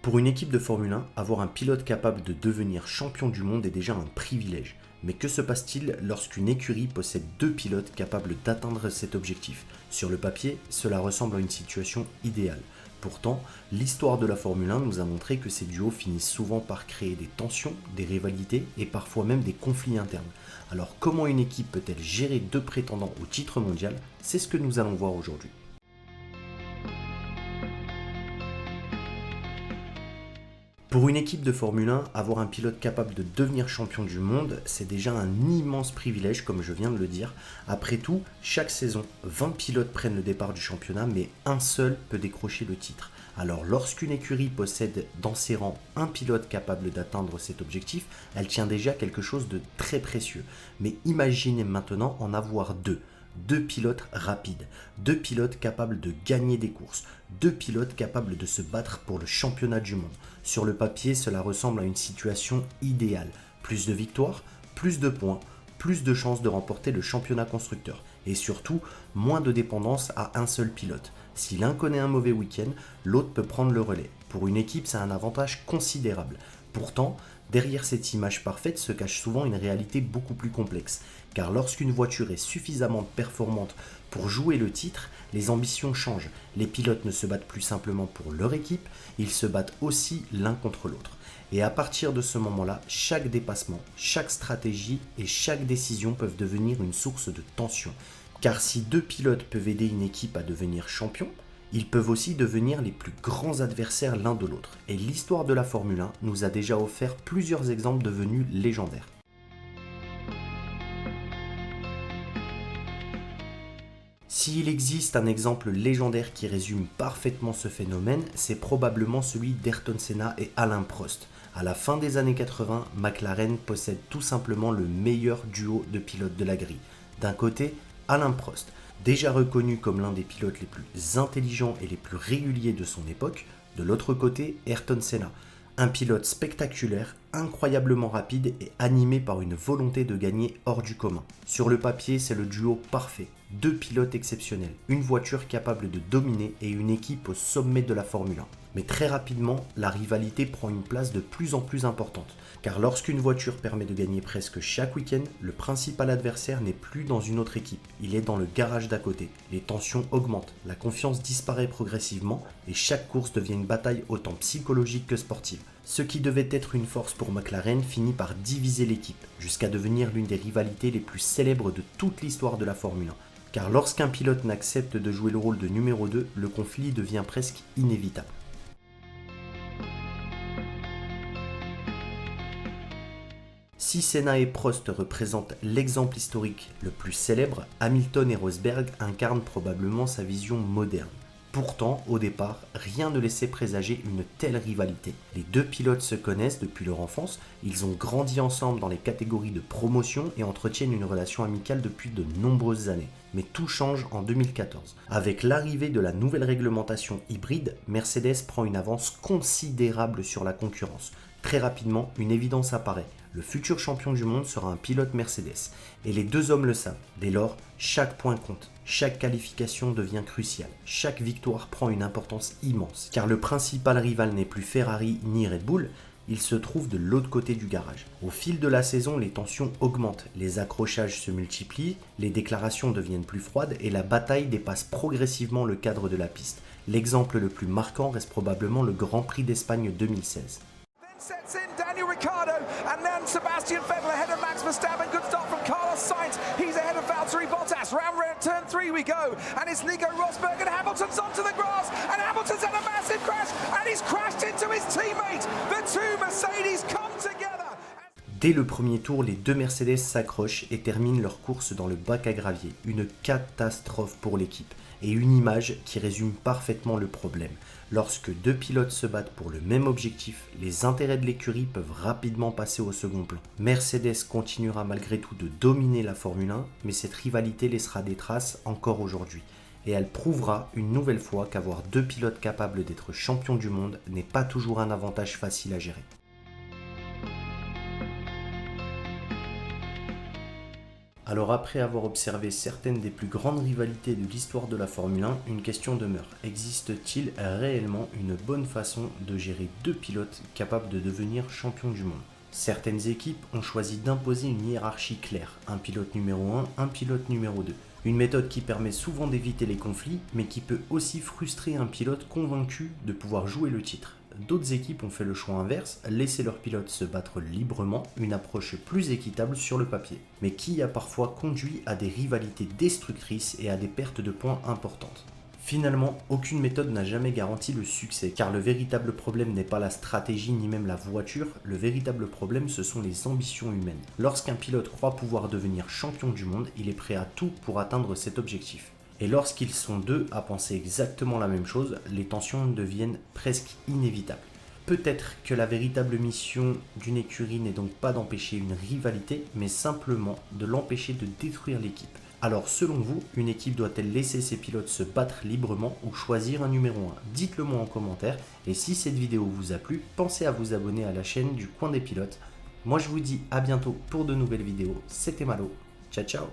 Pour une équipe de Formule 1, avoir un pilote capable de devenir champion du monde est déjà un privilège. Mais que se passe-t-il lorsqu'une écurie possède deux pilotes capables d'atteindre cet objectif? Sur le papier, cela ressemble à une situation idéale. Pourtant, l'histoire de la Formule 1 nous a montré que ces duos finissent souvent par créer des tensions, des rivalités et parfois même des conflits internes. Alors comment une équipe peut-elle gérer deux prétendants au titre mondial? C'est ce que nous allons voir aujourd'hui. Pour une équipe de Formule 1, avoir un pilote capable de devenir champion du monde, c'est déjà un immense privilège comme je viens de le dire. Après tout, chaque saison, 20 pilotes prennent le départ du championnat, mais un seul peut décrocher le titre. Alors lorsqu'une écurie possède dans ses rangs un pilote capable d'atteindre cet objectif, elle tient déjà quelque chose de très précieux. Mais imaginez maintenant en avoir deux. Deux pilotes rapides, deux pilotes capables de gagner des courses, deux pilotes capables de se battre pour le championnat du monde. Sur le papier, cela ressemble à une situation idéale. Plus de victoires, plus de points, plus de chances de remporter le championnat constructeur. Et surtout, moins de dépendance à un seul pilote. Si l'un connaît un mauvais week-end, l'autre peut prendre le relais. Pour une équipe, c'est un avantage considérable. Pourtant, derrière cette image parfaite se cache souvent une réalité beaucoup plus complexe. Car lorsqu'une voiture est suffisamment performante pour jouer le titre, les ambitions changent. Les pilotes ne se battent plus simplement pour leur équipe, ils se battent aussi l'un contre l'autre. Et à partir de ce moment-là, chaque dépassement, chaque stratégie et chaque décision peuvent devenir une source de tension. Car si deux pilotes peuvent aider une équipe à devenir champion, ils peuvent aussi devenir les plus grands adversaires l'un de l'autre. Et l'histoire de la Formule 1 nous a déjà offert plusieurs exemples devenus légendaires. S'il existe un exemple légendaire qui résume parfaitement ce phénomène, c'est probablement celui d'Ayrton Senna et Alain Prost. À la fin des années 80, McLaren possède tout simplement le meilleur duo de pilotes de la grille. D'un côté, Alain Prost, déjà reconnu comme l'un des pilotes les plus intelligents et les plus réguliers de son époque. De l'autre côté, Ayrton Senna, un pilote spectaculaire, incroyablement rapide et animé par une volonté de gagner hors du commun. Sur le papier, c'est le duo parfait. Deux pilotes exceptionnels, une voiture capable de dominer et une équipe au sommet de la Formule 1. Mais très rapidement, la rivalité prend une place de plus en plus importante. Car lorsqu'une voiture permet de gagner presque chaque week-end, le principal adversaire n'est plus dans une autre équipe, il est dans le garage d'à côté. Les tensions augmentent, la confiance disparaît progressivement et chaque course devient une bataille autant psychologique que sportive. Ce qui devait être une force pour McLaren finit par diviser l'équipe, jusqu'à devenir l'une des rivalités les plus célèbres de toute l'histoire de la Formule 1. Car lorsqu'un pilote n'accepte de jouer le rôle de numéro 2, le conflit devient presque inévitable. Si Senna et Prost représentent l'exemple historique le plus célèbre, Hamilton et Rosberg incarnent probablement sa vision moderne. Pourtant, au départ, rien ne laissait présager une telle rivalité. Les deux pilotes se connaissent depuis leur enfance, ils ont grandi ensemble dans les catégories de promotion et entretiennent une relation amicale depuis de nombreuses années. Mais tout change en 2014. Avec l'arrivée de la nouvelle réglementation hybride, Mercedes prend une avance considérable sur la concurrence. Très rapidement, une évidence apparaît. Le futur champion du monde sera un pilote Mercedes. Et les deux hommes le savent. Dès lors, chaque point compte. Chaque qualification devient cruciale. Chaque victoire prend une importance immense. Car le principal rival n'est plus Ferrari ni Red Bull, il se trouve de l'autre côté du garage. Au fil de la saison, les tensions augmentent, les accrochages se multiplient, les déclarations deviennent plus froides et la bataille dépasse progressivement le cadre de la piste. L'exemple le plus marquant reste probablement le Grand Prix d'Espagne 2016. Sets in Daniel Ricciardo and then Sebastian Vettel ahead of Max Verstappen. Good start from Carlos Sainz. He's ahead of Valtteri Bottas. Round turn 3 we go. And it's Nico Rosberg and Hamilton's onto the grass. And Hamilton's had a massive crash. And he's crashed into his teammate. The two Mercedes come together. Dès le premier tour, les deux Mercedes s'accrochent et terminent leur course dans le bac à gravier. Une catastrophe pour l'équipe. Et une image qui résume parfaitement le problème. Lorsque deux pilotes se battent pour le même objectif, les intérêts de l'écurie peuvent rapidement passer au second plan. Mercedes continuera malgré tout de dominer la Formule 1, mais cette rivalité laissera des traces encore aujourd'hui. Et elle prouvera une nouvelle fois qu'avoir deux pilotes capables d'être champions du monde n'est pas toujours un avantage facile à gérer. Alors après avoir observé certaines des plus grandes rivalités de l'histoire de la Formule 1, une question demeure. Existe-t-il réellement une bonne façon de gérer deux pilotes capables de devenir champions du monde ? Certaines équipes ont choisi d'imposer une hiérarchie claire, un pilote numéro 1, un pilote numéro 2. Une méthode qui permet souvent d'éviter les conflits, mais qui peut aussi frustrer un pilote convaincu de pouvoir jouer le titre. D'autres équipes ont fait le choix inverse, laisser leurs pilotes se battre librement, une approche plus équitable sur le papier, mais qui a parfois conduit à des rivalités destructrices et à des pertes de points importantes. Finalement, aucune méthode n'a jamais garanti le succès, car le véritable problème n'est pas la stratégie ni même la voiture, le véritable problème ce sont les ambitions humaines. Lorsqu'un pilote croit pouvoir devenir champion du monde, il est prêt à tout pour atteindre cet objectif. Et lorsqu'ils sont deux à penser exactement la même chose, les tensions deviennent presque inévitables. Peut-être que la véritable mission d'une écurie n'est donc pas d'empêcher une rivalité, mais simplement de l'empêcher de détruire l'équipe. Alors selon vous, une équipe doit-elle laisser ses pilotes se battre librement ou choisir un numéro 1 ? Dites-le moi en commentaire, et si cette vidéo vous a plu, pensez à vous abonner à la chaîne du Coin des Pilotes. Moi je vous dis à bientôt pour de nouvelles vidéos, c'était Malo, ciao ciao.